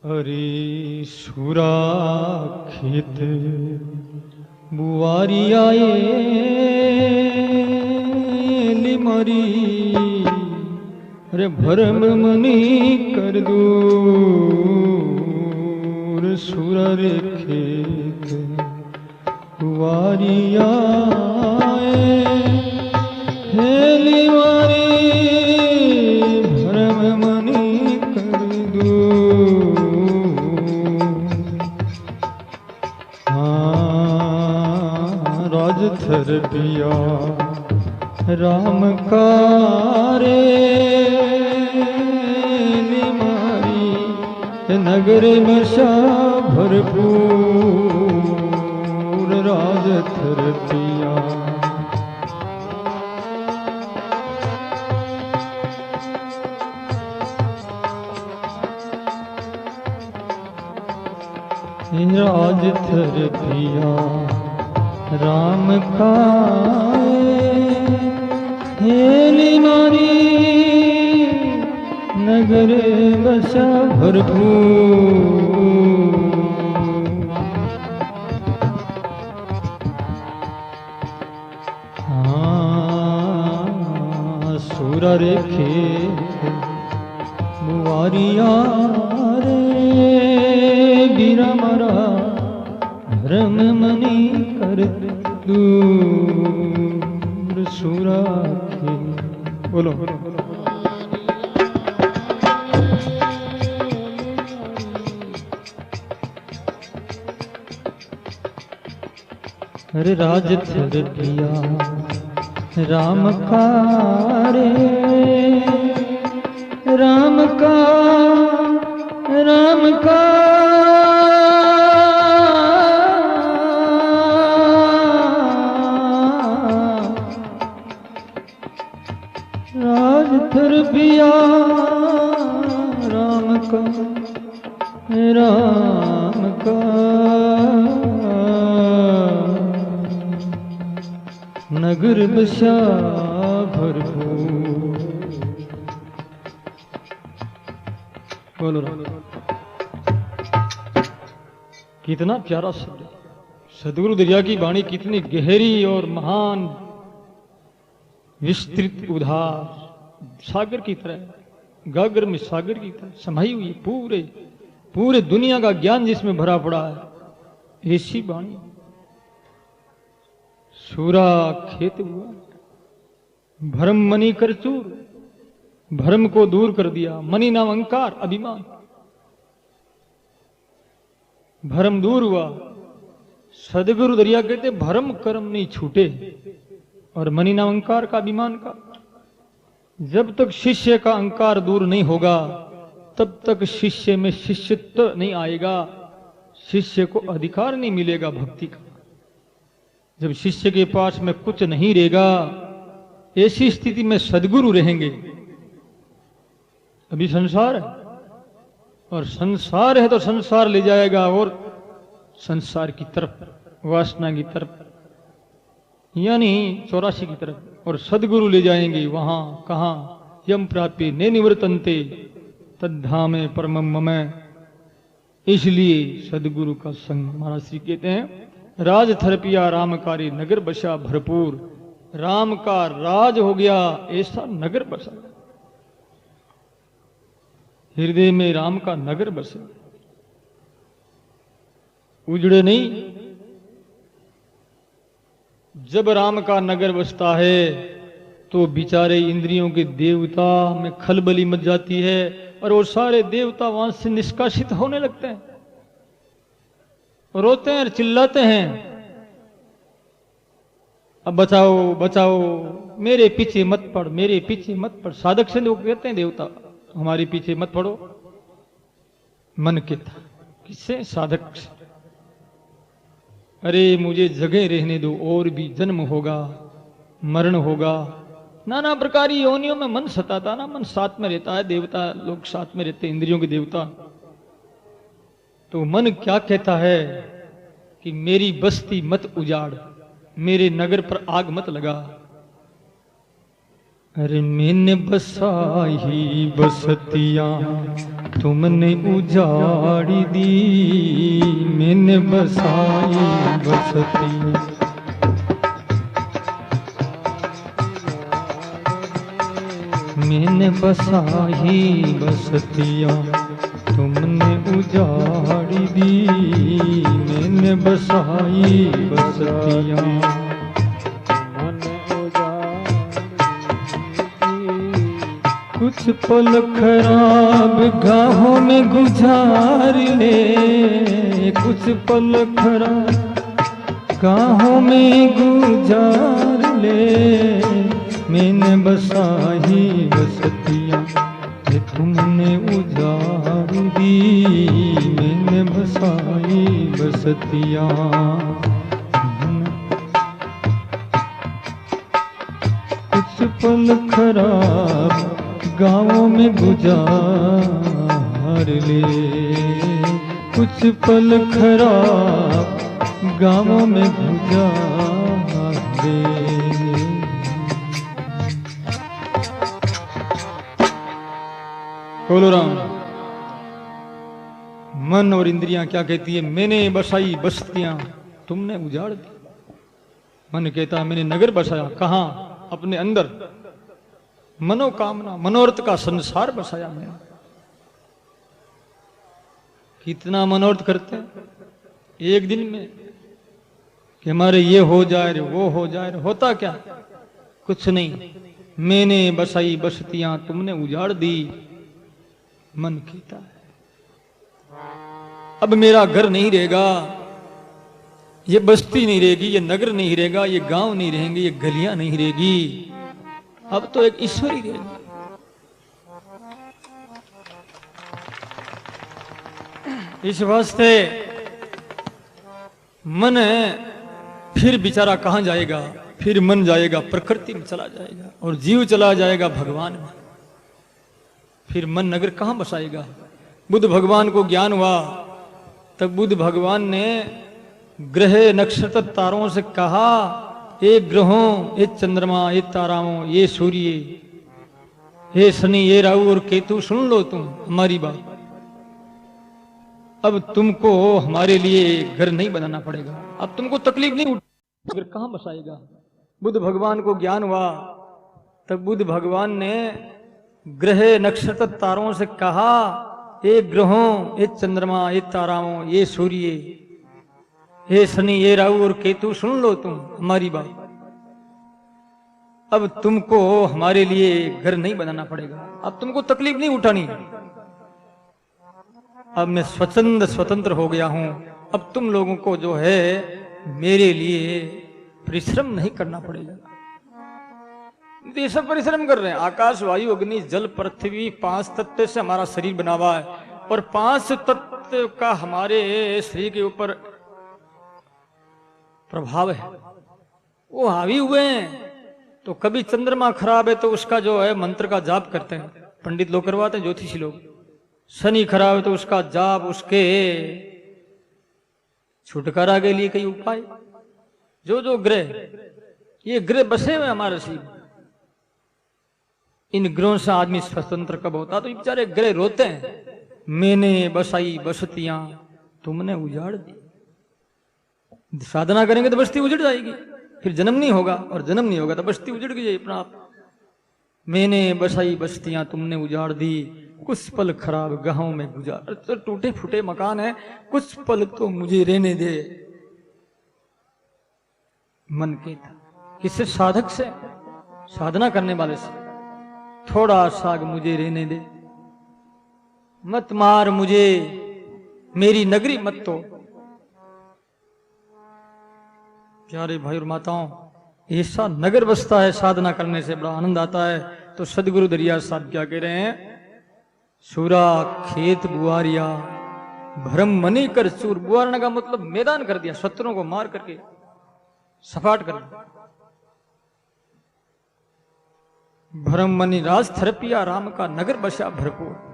अरे सुरा खेत बुआरी आए मारी, अरे भरम मनी कर दूर सुरा रे खेत बुआरी आए हेली मारी, भरम मनी कर दूर। राज थर पिया राम का रे निमारी, नगर बसा भरपूर राज थर पिया। राज थर पिया राम का हेली मारी, नगर बसा भरपूर। हाँ सुरा रे खेत बुआरिया रे बीरा मारा, भरम मनी कर दूर सुरा के। बोलो अरे राज थर पिया राम का रे, राम का राज थर पिया राम का नगर बसा भरपूर। बोलो कितना प्यारा शब्द। सदगुरु दरिया की वाणी कितनी गहरी और महान विस्तृत उधार सागर की तरह, गागर में सागर की तरह समाई हुई पूरे दुनिया का ज्ञान जिसमें भरा पड़ा है, ऐसी वाणी। सुरा खेत हुआ भरम मनी कर चूर, भरम को दूर कर दिया। मनी नाम अहंकार अभिमान, भरम दूर हुआ। सदगुरु दरिया कहते भरम कर्म नहीं छूटे, और मनी नाम अहंकार का अभिमान का। जब तक शिष्य का अहंकार दूर नहीं होगा तब तक शिष्य में शिष्यत्व नहीं आएगा, शिष्य को अधिकार नहीं मिलेगा भक्ति का। जब शिष्य के पास में कुछ नहीं रहेगा, ऐसी स्थिति में सदगुरु रहेंगे। अभी संसार है, और संसार है तो संसार ले जाएगा, और संसार की तरफ, वासना की तरफ, यानी 84 की तरफ, और सदगुरु ले जाएंगे वहां कहां। यम प्राप्य ने निवर्तन्ते तद्धामे परमम मम। इसलिए सदगुरु का संग। महाराज श्री कहते हैं राज थरपिया रामकारी, नगर बसा भरपूर। राम का राज हो गया, ऐसा नगर बसा, हृदय में राम का नगर बसे, उजड़े नहीं। जब राम का नगर बसता है तो बेचारे इंद्रियों के देवता में खलबली मच जाती है, और वो सारे देवता वहां से निष्कासित होने लगते हैं, रोते हैं, चिल्लाते हैं, अब बचाओ बचाओ, मेरे पीछे मत पड़, मेरे पीछे मत पड़। साधक से लोग कहते हैं देवता हमारे पीछे मत पड़ो। मन कहता किससे? साधक से। अरे मुझे जगह रहने दो, और भी जन्म होगा, मरण होगा, नाना प्रकार की योनियों में मन सताता ना। मन साथ में रहता है, देवता लोग साथ में रहते, इंद्रियों के देवता। तो मन क्या कहता है कि मेरी बस्ती मत उजाड़, मेरे नगर पर आग मत लगा। अरे मैंने बसाई बसतियां तुमने उजाड़ी दी मैंने बसाई बसती। मैंने बसाई बसतियाँ तुमने उजाड़ी दी मैंने बसाई बसतियाँ। कुछ पल खराब गाहों में गुजार ले, कुछ पल खराब गाहों में गुजार ले। मैंने बसाई बसतियाँ तुमने उजाड़ दी मैंने बसाई बसतियाँ। कुछ पल खराब गाँवों में गुजार ले, कुछ पल खराब गाँवों में गुजार ले। बोलो राम। मन और इंद्रियां क्या कहती है? मैंने बसाई बस्तियां तुमने उजाड़ दी। मन कहता मैंने नगर बसाया, कहां? अपने अंदर। मनोकामना मनोरथ का संसार बसाया मैंने। कितना मनोरथ करते हैं एक दिन में कि हमारे ये हो जाए वो हो जाए। होता क्या? कुछ नहीं। मैंने बसाई बस्तियां तुमने उजाड़ दी। मन कहता है अब मेरा घर नहीं रहेगा, ये बस्ती नहीं रहेगी, ये नगर नहीं रहेगा, ये गांव नहीं रहेंगे, ये गलियां नहीं रहेगी, अब तो एक ईश्वर ही रहेगा। इस वास्ते मन फिर बेचारा कहां जाएगा? फिर मन जाएगा प्रकृति में चला जाएगा और जीव चला जाएगा भगवान में। फिर मन नगर कहां बसाएगा? बुद्ध भगवान को ज्ञान हुआ तब बुद्ध भगवान ने ग्रह नक्षत्र तारों से कहा, ये ग्रहों, ये चंद्रमा, ये ताराओं, ये सूर्य, ये शनि, ये राहु और केतु, सुन लो तुम हमारी बात। अब तुमको हमारे लिए घर नहीं बनाना पड़ेगा, अब तुमको तकलीफ नहीं उठानी। घर कहां बसाएगा? बुद्ध भगवान को ज्ञान हुआ तब बुद्ध भगवान ने ग्रह नक्षत्र तारों से कहा, ये ग्रहों, ये चंद्रमा, ये ताराओं, ये सूर्य, ये शनि, ये राहु और केतु, सुन लो तुम हमारी बात। अब तुमको हमारे लिए घर नहीं बनाना पड़ेगा, अब तुमको तकलीफ नहीं उठानी। अब मैं स्वतंत्र हो गया हूं, अब तुम लोगों को जो है मेरे लिए परिश्रम नहीं करना पड़ेगा। ये सब परिश्रम कर रहे हैं। आकाश, वायु, अग्नि, जल, पृथ्वी, 5 तत्व से हमारा शरीर बना हुआ है और 5 तत्व का हमारे शरीर के ऊपर प्रभाव है, वो हावी हुए हैं। तो कभी चंद्रमा खराब है तो उसका जो है मंत्र का जाप करते हैं, पंडित लोग करवाते हैं, ज्योतिषी लोग। शनि खराब है तो उसका जाप, उसके छुटकारा के लिए कई उपाय। जो ग्रह, ये ग्रह बसे हुए हमारे शरीर, इन ग्रहों से आदमी स्वतंत्र कब होता? तो बेचारे ग्रह रोते हैं, मैंने बसाई बस्तियां तुमने उजाड़ दी। साधना करेंगे तो बस्ती उजड़ जाएगी, फिर जन्म नहीं होगा, और जन्म नहीं होगा तो बस्ती उजड़ गई अपना आप। मैंने बसाई बस्तियां तुमने उजाड़ दी, कुछ पल खराब गांव में गुजार। तो टूटे फूटे मकान है, कुछ पल तो मुझे रहने दे। मन कहता किससे? साधक से, साधना करने वाले से, थोड़ा सा मुझे रहने दे, मत मार मुझे, मेरी नगरी मत तो। प्यारे भाई और माताओं, ऐसा नगर बसता है, साधना करने से बड़ा आनंद आता है। तो सदगुरु दरिया साहब क्या कह रहे हैं? सूरा खेत बुआरिया भरम मनी कर चूर। बुआरने का मतलब मैदान कर दिया, शत्रुओं को मार करके सपाट कर दिया। भरम मनी राज थरपिया, राम का नगर बसा भरपूर।